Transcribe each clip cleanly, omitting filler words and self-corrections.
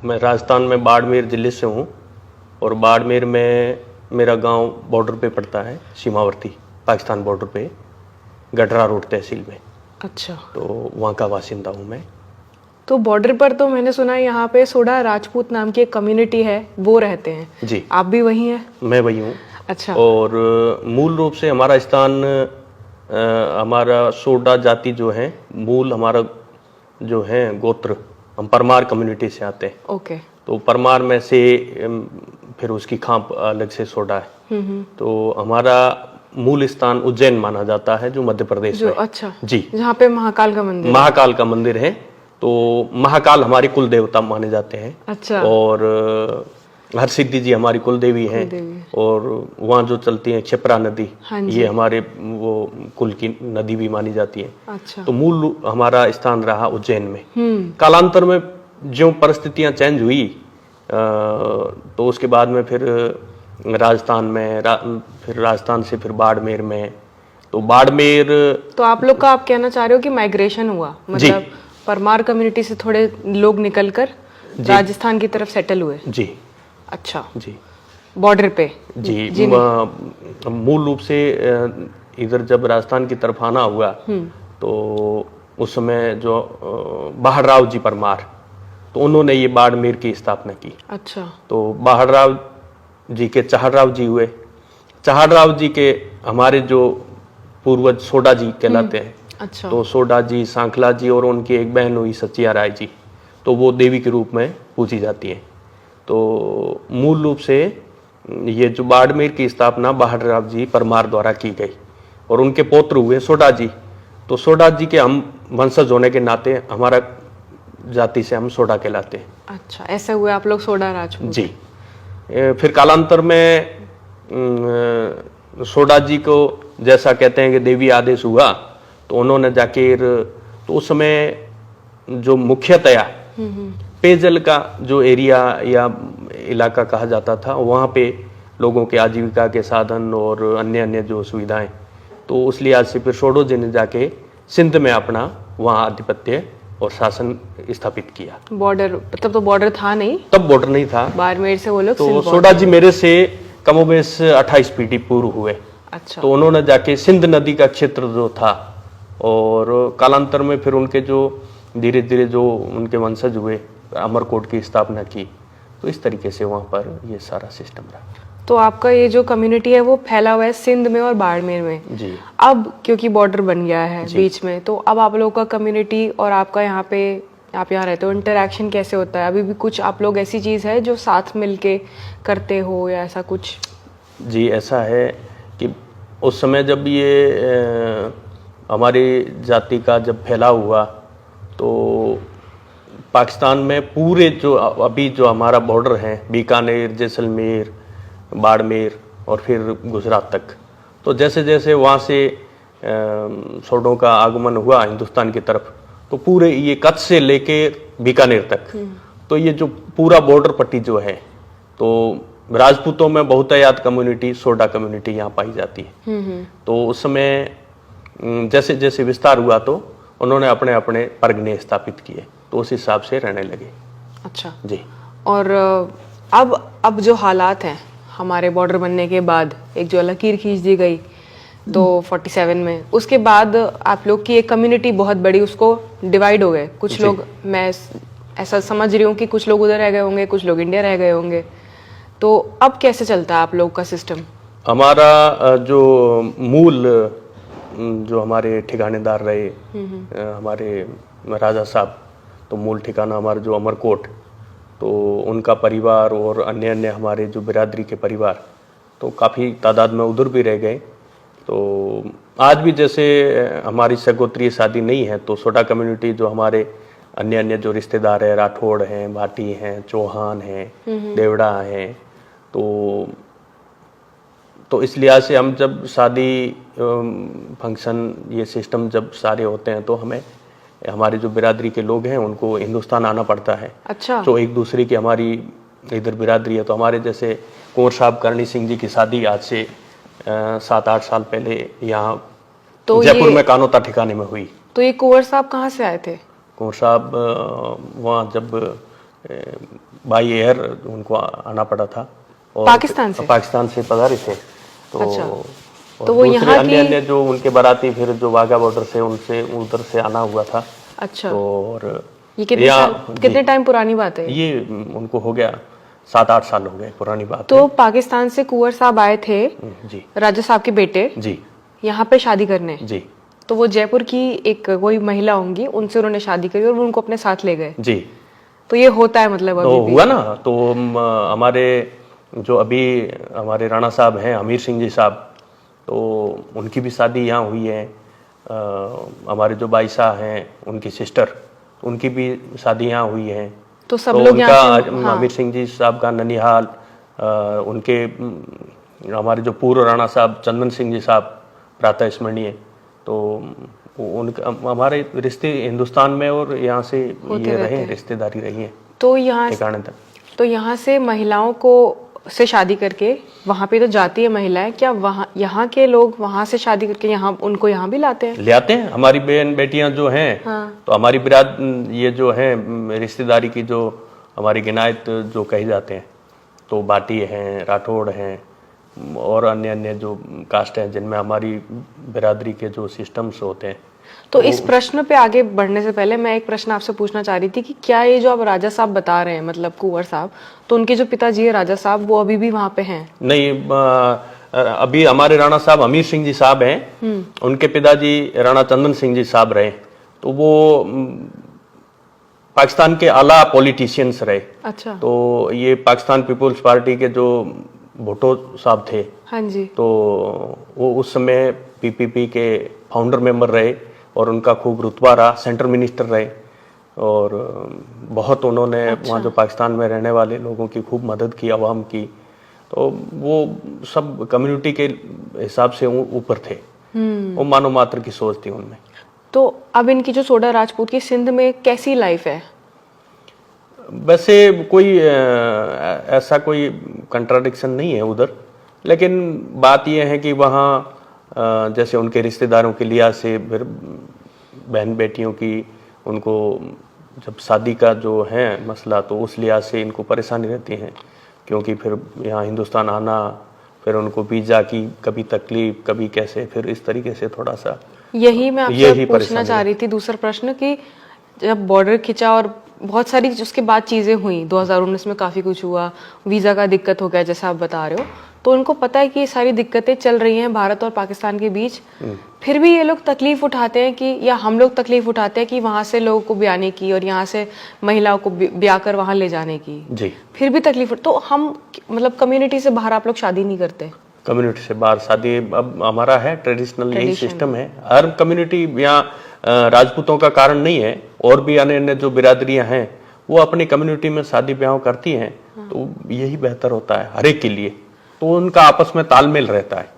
मैं राजस्थान में बाड़मेर ज़िले से हूँ और बाड़मेर में मेरा गांव बॉर्डर पे पड़ता है, सीमावर्ती पाकिस्तान बॉर्डर पे गडरा रोड तहसील में। अच्छा, तो वहाँ का बासिंदा हूँ मैं। तो बॉर्डर पर तो मैंने सुना है यहाँ पे सोडा राजपूत नाम की एक कम्युनिटी है, वो रहते हैं। जी, आप भी वही हैं? मैं वही हूँ। अच्छा। और मूल रूप से हमारा स्थान हमारा सोडा जाति जो है, मूल हमारा जो है गोत्र, हम परमार कम्युनिटी से आते हैं। ओके। तो परमार में से फिर उसकी खाप अलग से सोडा है। तो हमारा मूल स्थान उज्जैन माना जाता है, जो मध्य प्रदेश जो में। अच्छा जी, जहाँ पे महाकाल का मंदिर है। महाकाल का मंदिर है। तो महाकाल हमारी कुल देवता माने जाते हैं। अच्छा। और हरसिद्धि जी हमारी कुल देवी हैं। कुलदेवी। और वहाँ जो चलती है क्षिप्रा नदी, हाँ जी। ये हमारे वो कुल की नदी भी मानी जाती है। अच्छा। तो मूल हमारा स्थान रहा उज्जैन में। कालांतर में जो परिस्थितियां चेंज हुई तो उसके बाद में फिर राजस्थान में फिर राजस्थान से फिर बाड़मेर में। तो बाड़मेर, तो आप लोग का, आप कहना चाह रहे हो कि माइग्रेशन हुआ, मतलब परमार कम्युनिटी से थोड़े लोग निकलकर राजस्थान की तरफ सेटल हुए। जी अच्छा। जी बॉर्डर पे। जी, मूल रूप से इधर जब राजस्थान की तरफ आना हुआ तो उस समय जो बाहरराव जी परमार, तो उन्होंने ये बाड़मेर की स्थापना की। अच्छा। तो बाहरराव जी के चाहरराव जी हुए। चाहरराव जी के हमारे जो पूर्वज सोडा जी कहलाते हैं। अच्छा। तो सोडा जी, सांखला जी और उनकी एक बहन हुई सचिया राय जी, तो वो देवी के रूप में पूजी जाती है। तो मूल रूप से ये जो बाड़मेर की स्थापना बाहरराव जी परमार द्वारा की गई और उनके पौत्र हुए सोडा जी। तो सोडा जी के हम वंशज होने के नाते हमारा जाति से हम सोडा कहलाते हैं। अच्छा, ऐसे हुए आप लोग सोडा राजपूत। जी। फिर कालांतर में सोडा जी को जैसा कहते हैं कि देवी आदेश हुआ, तो उन्होंने जाके, तो उस समय जो मुख्यतया पेयजल का जो एरिया या इलाका कहा जाता था, वहाँ पे लोगों के आजीविका के साधन और अन्य अन्य जो सुविधाएं, तो उस लिहाज से फिर सोडो जी ने जाके सिंध में अपना वहाँ आधिपत्य और शासन स्थापित किया। बॉर्डर, तब तो बॉर्डर था नहीं, तब बॉर्डर नहीं था। बाड़मेर से वो लोग तो सोडा जी मेरे से कमोबेश 28 पीढ़ी पूर्व हुए। अच्छा। तो उन्होंने जाके सिंध नदी का क्षेत्र जो था, और कालांतर में फिर उनके जो धीरे धीरे जो उनके वंशज हुए, अमरकोट की स्थापना की। तो इस तरीके से वहाँ पर ये सारा सिस्टम रहा। तो आपका ये जो कम्युनिटी है वो फैला हुआ है सिंध में और बाड़मेर में। जी। अब क्योंकि बॉर्डर बन गया है बीच में, तो अब आप लोगों का कम्युनिटी और आपका यहाँ पे, आप यहाँ रहते हो, इंटरेक्शन कैसे होता है? अभी भी कुछ आप लोग ऐसी चीज़ है जो साथ मिलके करते हो या ऐसा कुछ? जी, ऐसा है कि उस समय जब ये हमारी जाति का जब फैलाव हुआ, तो पाकिस्तान में पूरे जो अभी जो हमारा बॉर्डर है, बीकानेर, जैसलमेर, बाड़मेर और फिर गुजरात तक, तो जैसे जैसे वहाँ से सोडों का आगमन हुआ हिंदुस्तान की तरफ, तो पूरे ये कच्छ से लेके बीकानेर तक, तो ये जो पूरा बॉर्डर पट्टी जो है, तो राजपूतों में बहुतायत कम्युनिटी सोडा कम्युनिटी यहाँ पाई जाती है। तो उस समय जैसे जैसे विस्तार हुआ, तो उन्होंने अपने अपने परगने स्थापित किए, तो उस हिसाब से रहने लगे। अच्छा जी। और अब जो हालात हैं हमारे बॉर्डर बनने के बाद, एक जो लकीर खींच दी गई तो 47 में, उसके बाद आप लोग की एक कम्युनिटी बहुत बड़ी, उसको डिवाइड हो गए कुछ लोग। मैं ऐसा समझ रही हूँ कि कुछ लोग उधर रह गए होंगे, कुछ लोग इंडिया रह गए होंगे। तो अब कैसे चलता है आप लोग का सिस्टम? हमारा जो मूल जो हमारे ठिकानेदार रहे, हमारे राजा साहब, तो मूल ठिकाना हमारा जो अमरकोट, तो उनका परिवार और अन्य अन्य हमारे जो बिरादरी के परिवार, तो काफ़ी तादाद में उधर भी रह गए। तो आज भी जैसे हमारी सगोत्रीय शादी नहीं है, तो सोडा कम्युनिटी जो हमारे अन्य अन्य जो रिश्तेदार हैं, राठौड़ हैं, भाटी हैं, चौहान हैं, देवड़ा हैं, तो इस लिहाज से हम जब शादी फंक्शन ये सिस्टम जब सारे होते हैं, तो हमें हमारे जो बिरादरी के लोग हैं उनको हिंदुस्तान आना पड़ता है। अच्छा। तो एक दूसरे की हमारी इधर बिरादरी है, तो हमारे जैसे कुंवर साहब करणी सिंह जी की शादी आज से 7-8 साल पहले यहाँ तो जयपुर में कानोता ठिकाने में हुई। तो ये कुंवर साहब कहाँ से आए थे? कुंवर साहब वहाँ जब बाई एयर उनको आना पड़ा था। और पाकिस्तान से पधारे थे। तो अच्छा। और तो वो दूसरे यहाँ अन्य जो उनके बाराती फिर जो वाघा बॉर्डर से उनसे उधर से आना हुआ था। अच्छा। तो और ये कितने टाइम पुरानी बात है? ये उनको हो गया 7-8 साल हो गए, पुरानी बात तो है। पाकिस्तान से कुंवर साहब आए थे जी राजा साहब के बेटे जी यहाँ पे शादी करने। जी तो वो जयपुर की एक कोई महिला होंगी, उनसे उन्होंने शादी करी और वो उनको अपने साथ ले गए। जी। तो ये होता है मतलब तो अभी भी? हुआ ना। तो हमारे जो अभी हमारे राणा साहब हैं, अमीर सिंह जी साहब, तो उनकी भी शादी यहाँ हुई है। हमारे जो बाई शाह हैं उनकी सिस्टर, उनकी भी शादी यहाँ हुई है। तो सब लोग यहाँ से, हाँ। अमीर सिंह जी साहब का ननिहाल, उनके हमारे जो पूर्व राणा साहब चंदन सिंह जी साहब प्रातः स्मरणीय, तो उनका हमारे रिश्ते हिंदुस्तान में और यहाँ से ये रहे, रिश्तेदारी रही है। तो यहाँ तो यहाँ से महिलाओं को से शादी करके वहाँ पे तो जाती है महिलाएं, क्या वहाँ यहाँ के लोग वहाँ से शादी करके यहाँ उनको यहाँ भी लाते हैं? ले आते हैं। हमारी बहन बेटियां जो हैं, हाँ। तो हमारी ये जो है रिश्तेदारी की जो हमारी गिनायत जो कही जाते हैं, तो बाटी हैं, राठौड़ हैं और अन्य अन्य जो कास्ट हैं जिनमें हमारी बिरादरी के जो सिस्टम्स होते हैं। तो इस प्रश्न पे आगे बढ़ने से पहले मैं एक प्रश्न आपसे पूछना चाह रही थी कि क्या ये जो आप राजा साहब बता रहे हैं, मतलब कुंवर साहब, तो उनके जो पिताजी है राजा साहब, वो अभी भी वहाँ पे हैं? नहीं, अभी हमारे राणा साहब अमीर सिंह जी साहब हैं, उनके पिताजी राणा चंदन सिंह जी साहब रहे। तो वो पाकिस्तान के आला पॉलिटिशियंस रहे। अच्छा। तो ये पाकिस्तान पीपुल्स पार्टी के जो भुट्टो साहब थे, हाँ जी, तो वो उस समय पीपीपी के फाउंडर मेंबर रहे और उनका खूब रुतबा रहा, सेंट्रल मिनिस्टर रहे और बहुत उन्होंने वहाँ जो पाकिस्तान में रहने वाले लोगों की खूब मदद की, आवाम की। तो वो सब कम्युनिटी के हिसाब से ऊपर थे, वो मानव मात्र की सोच थी उनमें। तो अब इनकी जो सोडा राजपूत की सिंध में कैसी लाइफ है? वैसे कोई ऐसा कोई कंट्राडिक्शन नहीं है उधर, लेकिन बात यह है कि वहाँ जैसे उनके रिश्तेदारों के लिहाज से, फिर बहन बेटियों की उनको जब शादी का जो है मसला, तो उस लिहाज से इनको परेशानी रहती है, क्योंकि फिर यहाँ हिंदुस्तान आना, फिर उनको वीज़ा की कभी तकलीफ कभी कैसे, फिर इस तरीके से थोड़ा सा यही मैं आपसे पूछना चाह रही थी दूसरा प्रश्न कि जब बॉर्डर खिंचा और बहुत सारी उसके बाद चीज़ें हुई, 2019 में काफ़ी कुछ हुआ, वीज़ा का दिक्कत हो गया जैसा आप बता रहे हो, तो उनको पता है कि ये सारी दिक्कतें चल रही हैं भारत और पाकिस्तान के बीच, फिर भी ये लोग तकलीफ उठाते हैं कि, या हम लोग तकलीफ उठाते हैं कि वहाँ से लोगों को ब्याने की और यहाँ से महिलाओं को ब्याह कर वहाँ ले जाने की जी, फिर भी तकलीफ। तो हम मतलब कम्युनिटी से बाहर आप लोग शादी नहीं करते? कम्युनिटी से बाहर शादी अब हमारा है ट्रेडिशनल, यही सिस्टम है। हर कम्युनिटी यहाँ राजपूतों का कारण नहीं है, और भी अन्य अन्य जो बिरादरियां हैं वो अपनी कम्युनिटी में शादी ब्याह करती हैं। तो यही बेहतर होता है हर एक के लिए, तो उनका आपस में तालमेल रहता है।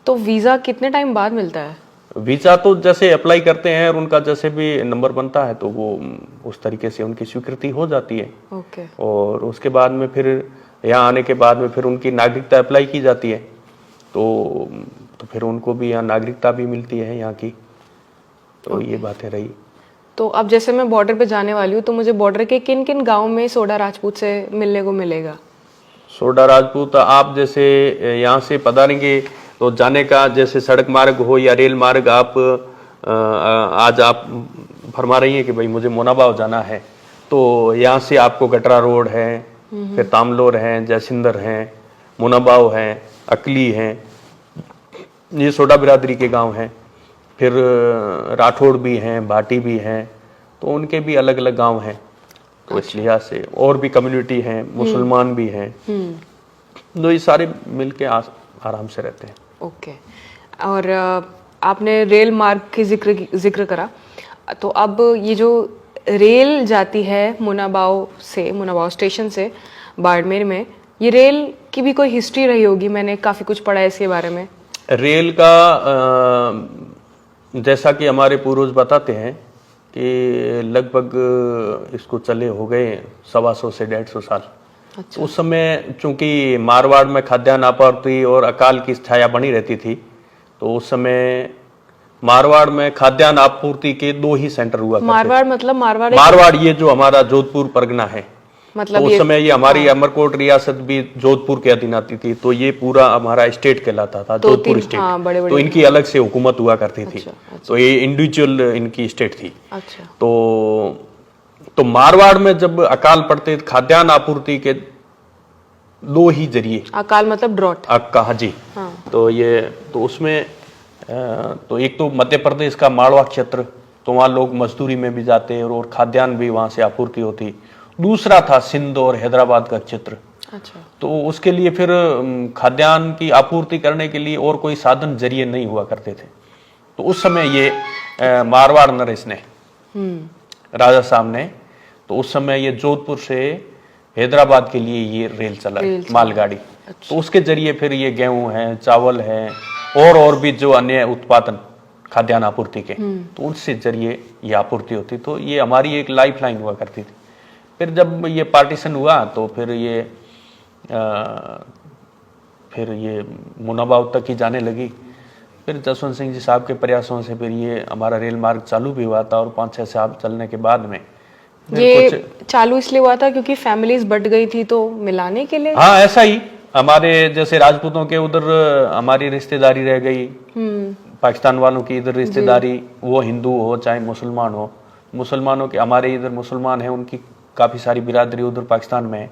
तो वीजा कितने टाइम बाद मिलता है? वीजा तो जैसे अप्लाई करते हैं और उनका जैसे भी नंबर बनता है, तो वो उस तरीके से उनकी स्वीकृति हो जाती है। ओके। और उसके बाद में फिर यहाँ आने के बाद में फिर उनकी नागरिकता अप्लाई की जाती है, तो फिर उनको भी यहाँ नागरिकता भी मिलती है यहाँ की। तो ये बातें रही। तो अब जैसे मैं बॉर्डर पे जाने वाली हूँ, तो मुझे बॉर्डर के किन किन गाँव में सोडा राजपूत से मिलने को मिलेगा? सोडा राजपूत आप जैसे यहाँ से पधारेंगे तो जाने का जैसे सड़क मार्ग हो या रेल मार्ग, आप आज आप फरमा रही हैं कि भाई मुझे मोनाबाव जाना है, तो यहाँ से आपको गटरा रोड है, फिर तामलोर हैं, जयसिंदर हैं, मोनाबाव हैं, अकली हैं, ये सोडा बिरादरी के गांव हैं। फिर राठौड़ भी हैं, भाटी भी हैं, तो उनके भी अलग अलग गांव हैं। तो इस लिहाज से और भी कम्युनिटी हैं, मुसलमान भी हैं, तो ये सारे मिलके आराम से रहते हैं। ओके। और आपने रेल मार्ग के जिक्र करा, तो अब ये जो रेल जाती है मुनाबाव स्टेशन से बाड़मेर में, ये रेल की भी कोई हिस्ट्री रही होगी, मैंने काफ़ी कुछ पढ़ा है इसके बारे में। रेल का जैसा कि हमारे पूर्वज बताते हैं कि लगभग इसको चले हो गए 125 से 150 साल। अच्छा। उस समय चूंकि मारवाड़ में खाद्यान्न आपूर्ति और अकाल की छाया बनी रहती थी, तो उस समय मारवाड़ में खाद्यान्न आपूर्ति के 2 ही सेंटर हुआ करते थे। मारवाड़ मतलब मारवाड़ मारवाड़ ये जो हमारा जोधपुर परगना है, मतलब तो उस समय ये हमारी अमरकोट रियासत भी जोधपुर के अधीन आती थी, तो ये पूरा हमारा स्टेट कहलाता था, जोधपुर स्टेट। बड़े तो इनकी अलग से हुकूमत हुआ करती थी। तो ये इंडिविजुअल इनकी स्टेट थी। अच्छा। तो मारवाड़ में जब अकाल पड़ते, खाद्यान्न आपूर्ति के 2 ही जरिए, अकाल मतलब ड्रॉट। हाँ जी। तो उसमें तो एक तो मध्य प्रदेश का मालवा क्षेत्र, तो वहाँ लोग मजदूरी में भी जाते हैं और खाद्यान्न भी वहाँ से आपूर्ति होती। दूसरा था सिंध और हैदराबाद का क्षेत्र। अच्छा। तो उसके लिए फिर खाद्यान्न की आपूर्ति करने के लिए और कोई साधन जरिए नहीं हुआ करते थे। तो उस समय ये मारवाड़ नरेश ने, राजा साहब ने, तो उस समय ये जोधपुर से हैदराबाद के लिए ये रेल चला, मालगाड़ी। तो उसके जरिए फिर ये गेहूं है, चावल है और भी जो अन्य उत्पादन खाद्यान्न आपूर्ति के, तो उससे जरिए ये आपूर्ति होती। तो ये हमारी एक लाइफ लाइन हुआ करती थी। फिर जब ये पार्टीशन हुआ तो फिर ये मुनाबाव तक ही जाने लगी। फिर जसवंत सिंह जी साहब के प्रयासों से फिर ये हमारा रेल मार्ग चालू भी हुआ था, और 5-6 साल चलने के बाद में ये चालू इसलिए हुआ था क्योंकि फैमिलीज बढ़ गई थी, तो मिलाने के लिए। हाँ, ऐसा ही। हमारे जैसे राजपूतों के उधर हमारी रिश्तेदारी रह गई, पाकिस्तान वालों की इधर रिश्तेदारी, वो हिंदू हो चाहे मुसलमान हो। मुसलमानों के, हमारे इधर मुसलमान है, उनकी काफ़ी सारी बिरादरी उधर पाकिस्तान में है,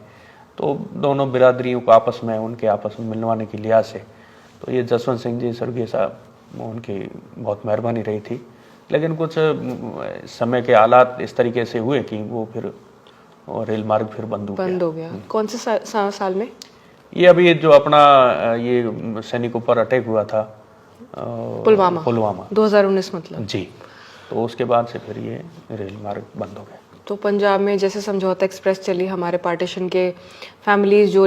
तो दोनों बिरादरियों को आपस में मिलवाने के लिहाज से तो ये जसवंत सिंह जी स्वर्गीय साहब, उनकी बहुत मेहरबानी रही थी। लेकिन कुछ समय के हालात इस तरीके से हुए कि वो फिर रेल मार्ग फिर बंद हो गया। कौन से साल में? ये अभी जो अपना ये सैनिकों पर अटैक हुआ था, पुलवामा 2019 मतलब जी। तो उसके बाद से फिर ये रेल मार्ग बंद हो गया। तो पंजाब में जैसे समझौता एक्सप्रेस चली, हमारे पार्टीशन के फैमिलीज जो